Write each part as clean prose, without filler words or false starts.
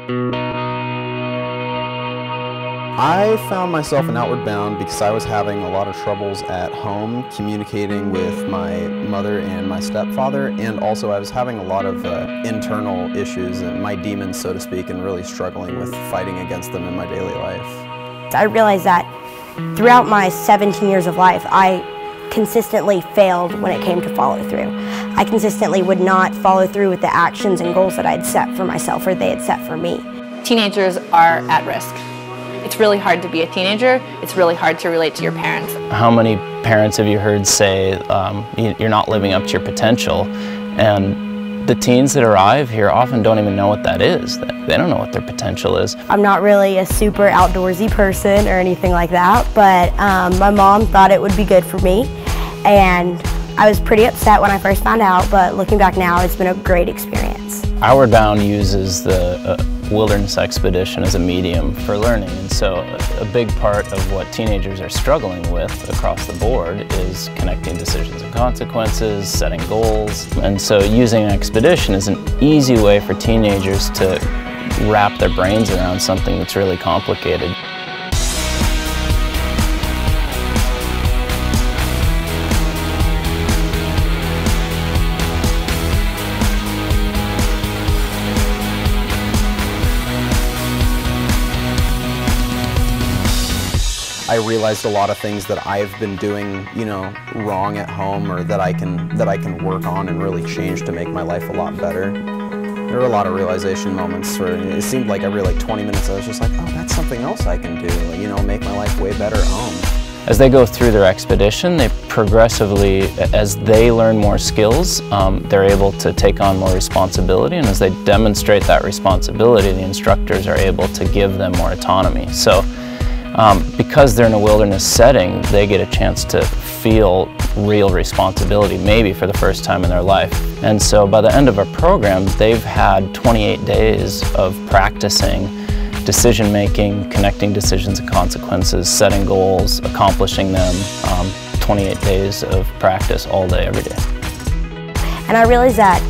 I found myself in Outward Bound because I was having a lot of troubles at home communicating with my mother and my stepfather, and also I was having a lot of internal issues and my demons, so to speak, and really struggling with fighting against them in my daily life. I realized that throughout my 17 years of life, I consistently failed when it came to follow through. I consistently would not follow through with the actions and goals that I'd set for myself or they had set for me. Teenagers are at risk. It's really hard to be a teenager. It's really hard to relate to your parents. How many parents have you heard say, you're not living up to your potential? And the teens that arrive here often don't even know what that is. They don't know what their potential is. I'm not really a super outdoorsy person or anything like that, but my mom thought it would be good for me. And I was pretty upset when I first found out, but looking back now, it's been a great experience. Outward Bound uses the wilderness expedition as a medium for learning, and so a big part of what teenagers are struggling with across the board is connecting decisions and consequences, setting goals, and so using an expedition is an easy way for teenagers to wrap their brains around something that's really complicated. I realized a lot of things that I've been doing, wrong at home, or that I can work on and really change to make my life a lot better. There were a lot of realization moments where it seemed like every 20 minutes I was just like, oh, that's something else I can do, make my life way better at home. As they go through their expedition, they progressively, as they learn more skills, they're able to take on more responsibility, and as they demonstrate that responsibility, the instructors are able to give them more autonomy. So, because they're in a wilderness setting, they get a chance to feel real responsibility, maybe for the first time in their life. And so by the end of our program, they've had 28 days of practicing decision making, connecting decisions and consequences, setting goals, accomplishing them, 28 days of practice all day, every day. And I realized that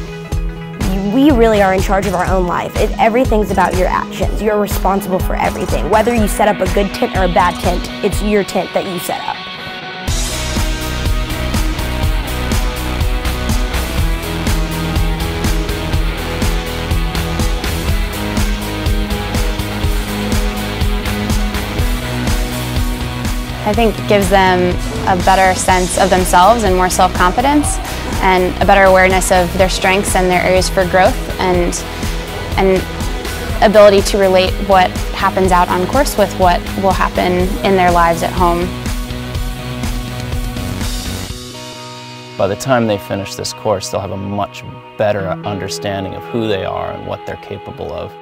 we really are in charge of our own life. Everything's about your actions. You're responsible for everything. Whether you set up a good tent or a bad tent, it's your tent that you set up. I think it gives them a better sense of themselves and more self-confidence, and a better awareness of their strengths and their areas for growth, and ability to relate what happens out on course with what will happen in their lives at home. By the time they finish this course, they'll have a much better understanding of who they are and what they're capable of.